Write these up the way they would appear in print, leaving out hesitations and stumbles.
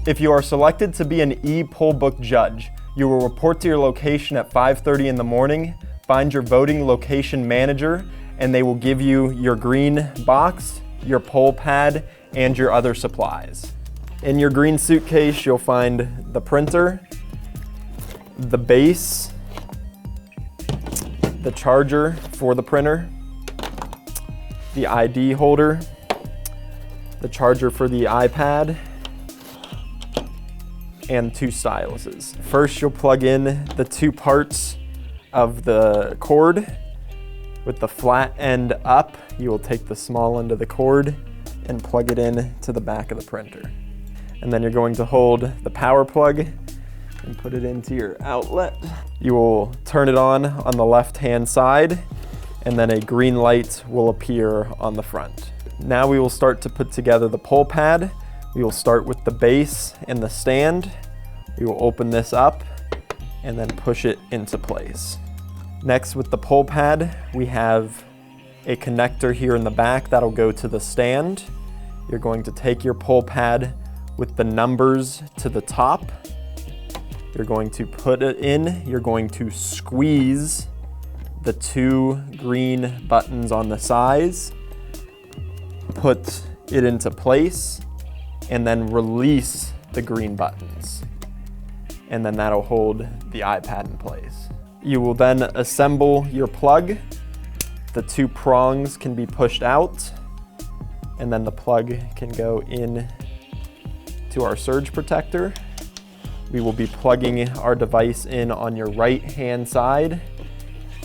If you are selected to be an e-poll book judge, you will report to your location at 5:30 in the morning, find your voting location manager, and they will give you your green box, your poll pad, and your other supplies. In your green suitcase, you'll find the printer, the base, the charger for the printer, the ID holder, the charger for the iPad, and 2 styluses. First, you'll plug in the 2 parts of the cord. With the flat end up, you will take the small end of the cord and plug it in to the back of the printer. And then you're going to hold the power plug and put it into your outlet. You will turn it on the left-hand side, and then a green light will appear on the front. Now we will start to put together the poll pad. We will start with the base and the stand. We will open this up and then push it into place. Next, with the poll pad, we have a connector here in the back that'll go to the stand. You're going to take your poll pad with the numbers to the top. You're going to put it in. You're going to squeeze the 2 green buttons on the sides, put it into place, and then release the green buttons. And then that'll hold the iPad in place. You will then assemble your plug. The 2 prongs can be pushed out, and then the plug can go in to our surge protector. We will be plugging our device in on your right-hand side,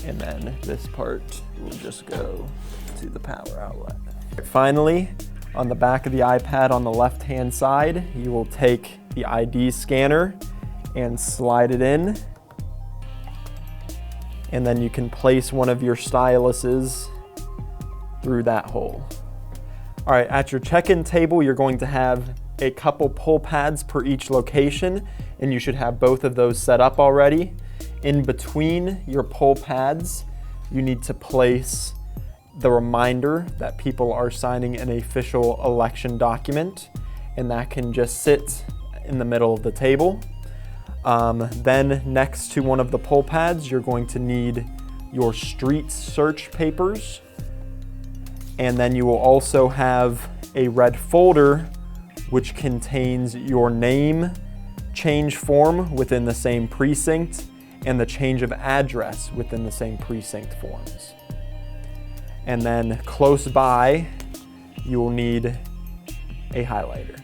and then this part will just go to the power outlet. Finally, on the back of the iPad on the left-hand side, you will take the ID scanner and slide it in, and then you can place one of your styluses through that hole. All right, at your check-in table, you're going to have a couple poll pads per each location, and you should have both of those set up already. In between your poll pads, you need to place the reminder that people are signing an official election document, and that can just sit in the middle of the table. Then next to one of the poll pads, you're going to need your street search papers, and then you will also have a red folder which contains your name, change form within the same precinct, and the change of address within the same precinct forms. And then close by, you will need a highlighter.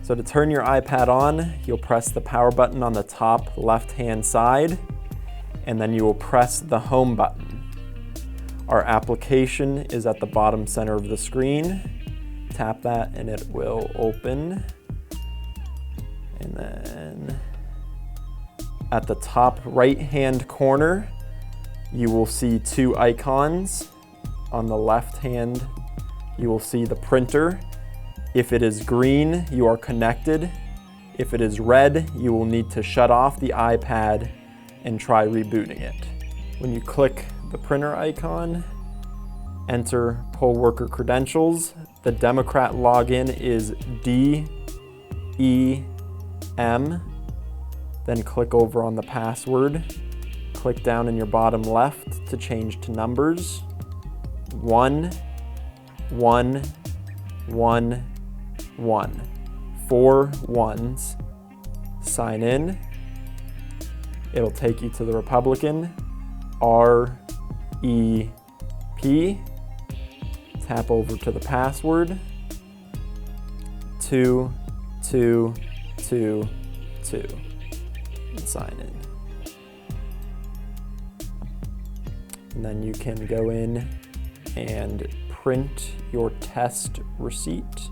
So to turn your iPad on, you'll press the power button on the top left-hand side, and then you will press the home button. Our application is at the bottom center of the screen. Tap that and it will open. And then at the top right-hand corner, you will see 2 icons. On the left hand, you will see the printer. If it is green, you are connected. If it is red, you will need to shut off the iPad and try rebooting it. When you click the printer icon, enter poll worker credentials. The Democrat login is DEM. Then click over on the password. Click down in your bottom left to change to numbers. 1, 1, 1, 1. 4 ones. Sign in. It'll take you to the Republican. REP. Tap over to the password. 2, 2, 2, 2. And sign in. And then you can go in and print your test receipt.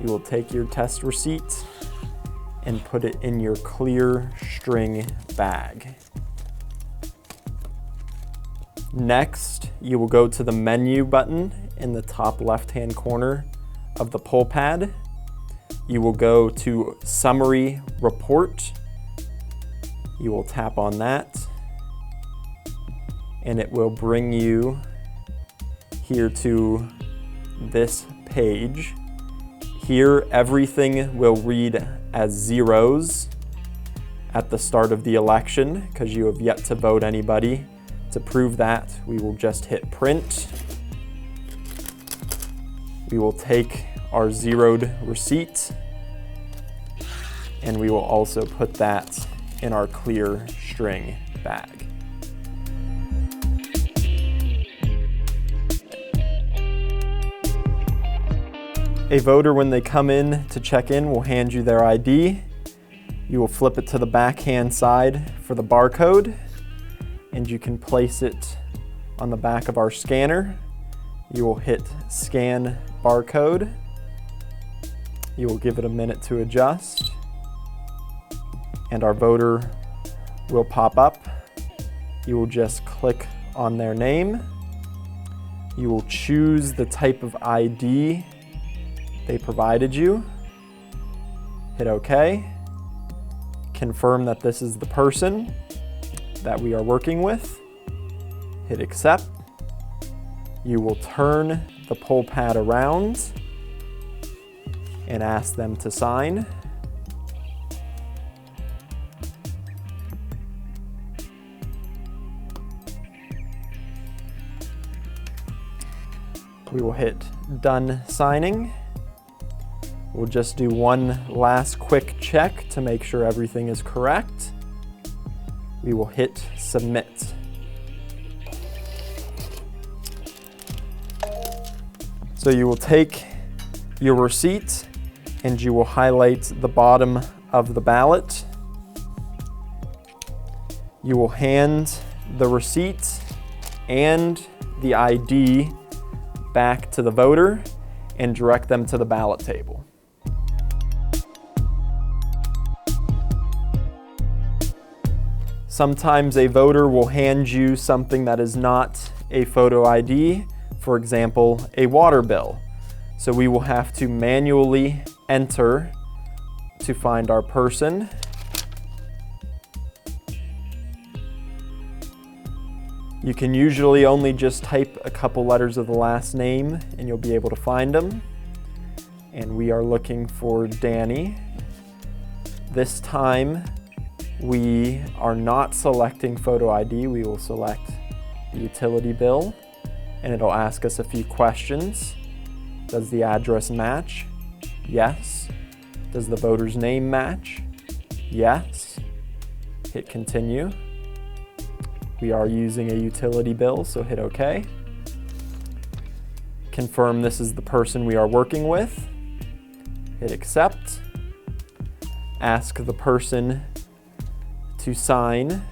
You will take your test receipt and put it in your clear string bag. Next, you will go to the menu button in the top left-hand corner of the poll pad. You will go to Summary Report. You will tap on that, and it will bring you here to this page. Here, everything will read as zeros at the start of the election because you have yet to vote anybody. To prove that, we will just hit print. We will take our zeroed receipt and we will also put that in our clear string bag. A voter, when they come in to check in, will hand you their ID. You will flip it to the backhand side for the barcode, and you can place it on the back of our scanner. You will hit scan barcode. You will give it a minute to adjust, and our voter will pop up. You will just click on their name. You will choose the type of ID they provided you. Hit OK. Confirm that this is the person that we are working with. Hit accept. You will turn the poll pad around and ask them to sign. We will hit done signing. We'll just do one last quick check to make sure everything is correct. We will hit submit. So you will take your receipt and you will highlight the bottom of the ballot. You will hand the receipt and the ID back to the voter and direct them to the ballot table. Sometimes a voter will hand you something that is not a photo ID, for example, a water bill. So we will have to manually enter to find our person. You can usually only just type a couple letters of the last name and you'll be able to find them. And we are looking for Danny. This time, we are not selecting photo ID. We will select the utility bill and it'll ask us a few questions. Does the address match? Yes. Does the voter's name match? Yes. Hit continue. We are using a utility bill, so hit OK. Confirm this is the person we are working with. Hit accept. Ask the person to sign.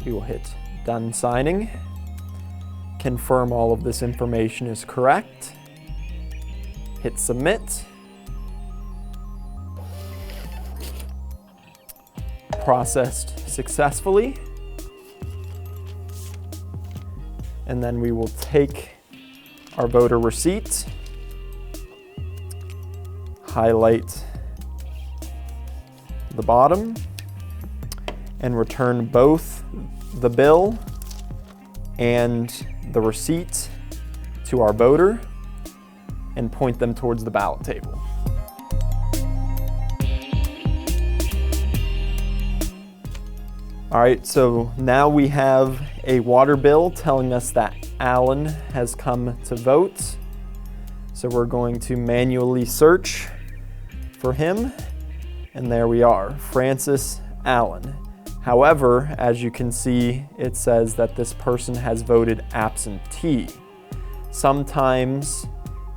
We will hit done signing. Confirm all of this information is correct. Hit submit. Processed successfully. And then we will take our voter receipt, highlight the bottom, and return both the bill and the receipt to our voter and point them towards the ballot table. All right, so now we have a water bill telling us that Alan has come to vote. So we're going to manually search for him, and there we are, Francis Allen. However, as you can see, it says that this person has voted absentee. Sometimes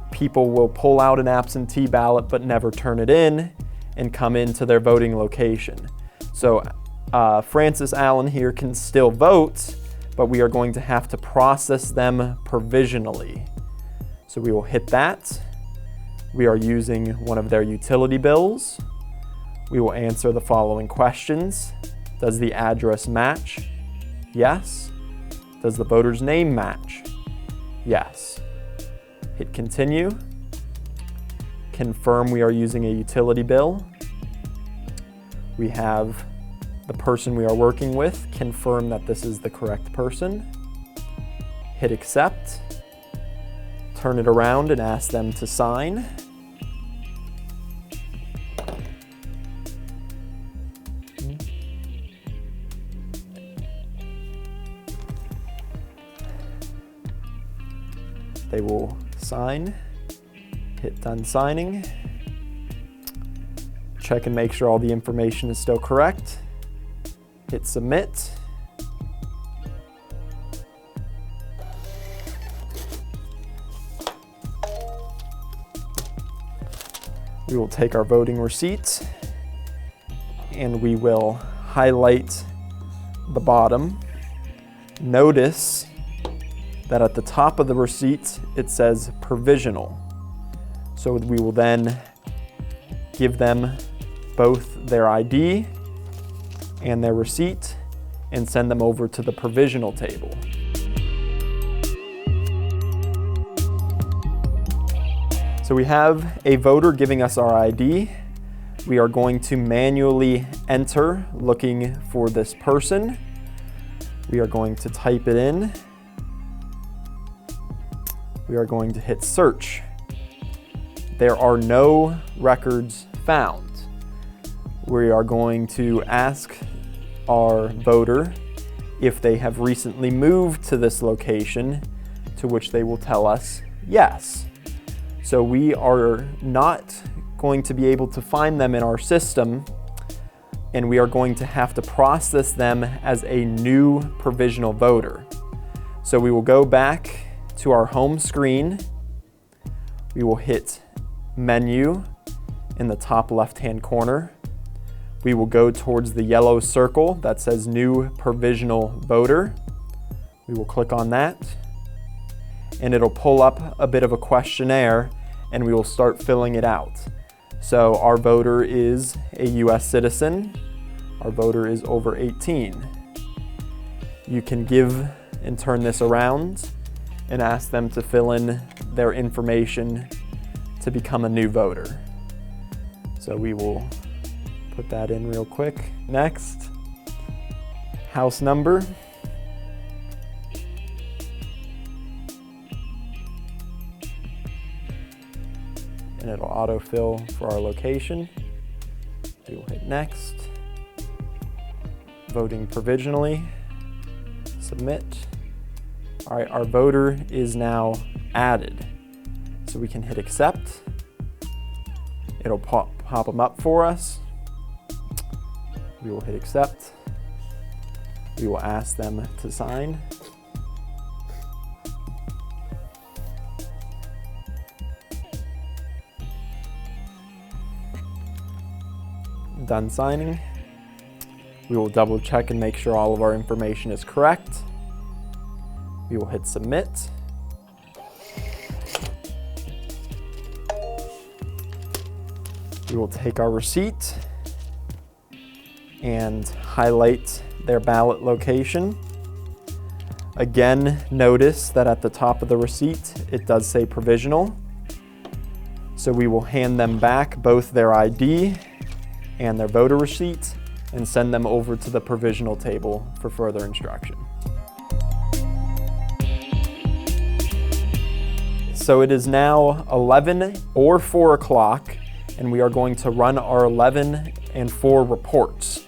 people will pull out an absentee ballot but never turn it in and come into their voting location. So Francis Allen here can still vote, but we are going to have to process them provisionally. So we will hit that. We are using one of their utility bills. We will answer the following questions. Does the address match? Yes. Does the voter's name match? Yes. Hit continue. Confirm we are using a utility bill. We have the person we are working with confirm that this is the correct person. Hit accept. Turn it around and ask them to sign. They will sign. Hit done signing. Check and make sure all the information is still correct. Hit submit. We will take our voting receipt and we will highlight the bottom. Notice that at the top of the receipt it says provisional. So we will then give them both their ID and their receipt and send them over to the provisional table. So we have a voter giving us our ID. We are going to manually enter looking for this person. We are going to type it in. We are going to hit search. There are no records found. We are going to ask our voter if they have recently moved to this location, to which they will tell us yes. So we are not going to be able to find them in our system, and we are going to have to process them as a new provisional voter. So we will go back to our home screen. We will hit menu in the top left-hand corner. We will go towards the yellow circle that says new provisional voter. We will click on that and it'll pull up a bit of a questionnaire and we will start filling it out. So our voter is a US citizen. Our voter is over 18. You can give and turn this around and ask them to fill in their information to become a new voter. So we will put that in real quick. Next, house number. And it'll autofill for our location. We will hit next. Voting provisionally. Submit. All right, our voter is now added. So we can hit accept. It'll pop them up for us. We will hit accept. We will ask them to sign. Done signing. We will double check and make sure all of our information is correct. We will hit submit. We will take our receipt and highlight their ballot location. Again, notice that at the top of the receipt, it does say provisional. So we will hand them back both their ID and their voter receipt and send them over to the provisional table for further instruction. So it is now 11 or 4 o'clock and we are going to run our 11 and 4 reports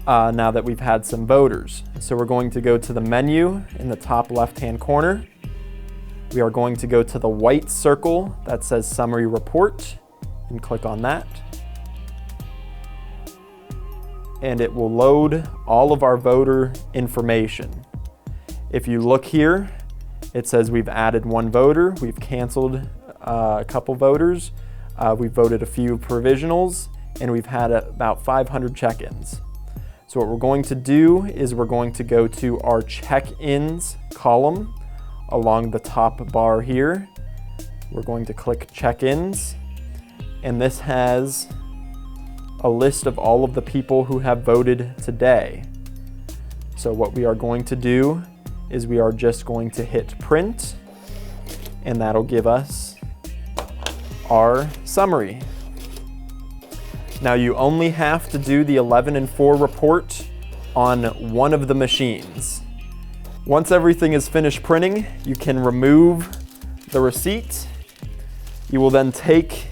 now that we've had some voters. So we're going to go to the menu in the top left-hand corner. We are going to go to the white circle that says Summary Report and click on that. And it will load all of our voter information. If you look here, it says we've added 1 voter, we've canceled a couple voters, we've voted a few provisionals, and we've had about 500 check-ins. So what we're going to do is we're going to go to our check-ins column along the top bar here. We're going to click check-ins, and this has a list of all of the people who have voted today. So what we are going to do is we are just going to hit print, and that'll give us our summary. Now you only have to do the 11 and 4 report on one of the machines. Once everything is finished printing, you can remove the receipt. You will then take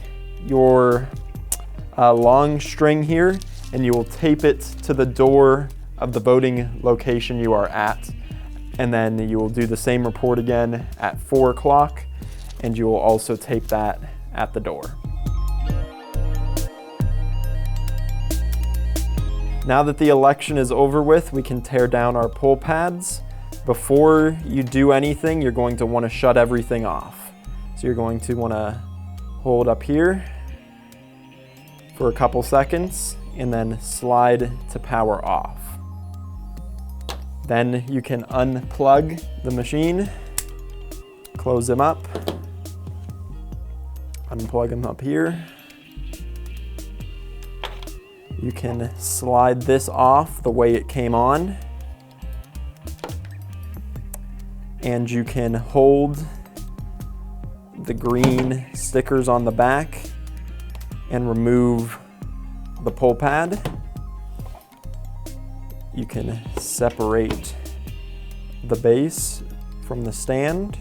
your long string here and you will tape it to the door of the voting location you are at. And then you will do the same report again at 4 o'clock, and you will also tape that at the door. Now that the election is over with, we can tear down our poll pads. Before you do anything, you're going to want to shut everything off. So you're going to want to hold up here for a couple seconds and then slide to power off. Then you can unplug the machine, close them up, unplug them up here. You can slide this off the way it came on, and you can hold the green stickers on the back and remove the poll pad. You can separate the base from the stand,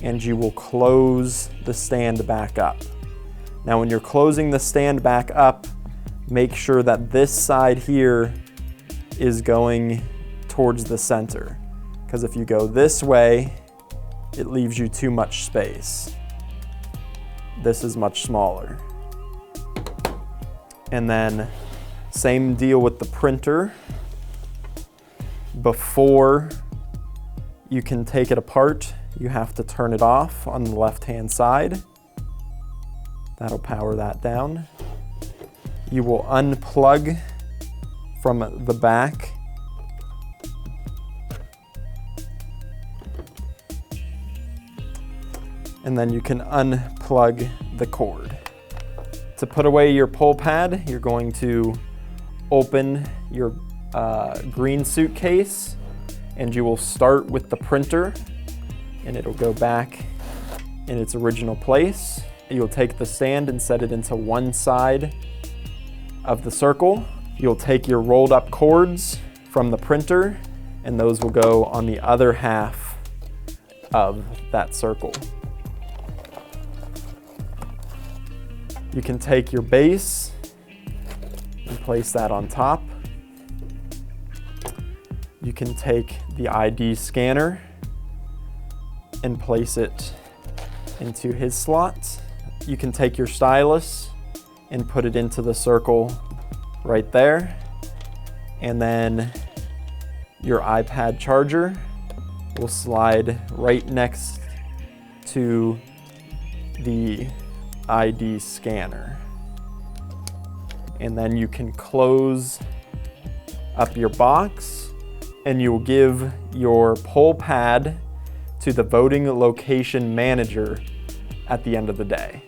and you will close the stand back up. Now when you're closing the stand back up, make sure that this side here is going towards the center, because if you go this way, it leaves you too much space. This is much smaller. And then same deal with the printer. Before you can take it apart, you have to turn it off on the left-hand side. That'll power that down. You will unplug from the back. And then you can unplug the cord. To put away your poll pad, you're going to open your green suitcase, and you will start with the printer, and it'll go back in its original place. You'll take the stand and set it into one side of the circle. You'll take your rolled up cords from the printer, and those will go on the other half of that circle. You can take your base and place that on top. You can take the ID scanner and place it into his slot. You can take your stylus and put it into the circle right there. And then your iPad charger will slide right next to the ID scanner. And then you can close up your box, and you will give your poll pad to the voting location manager at the end of the day.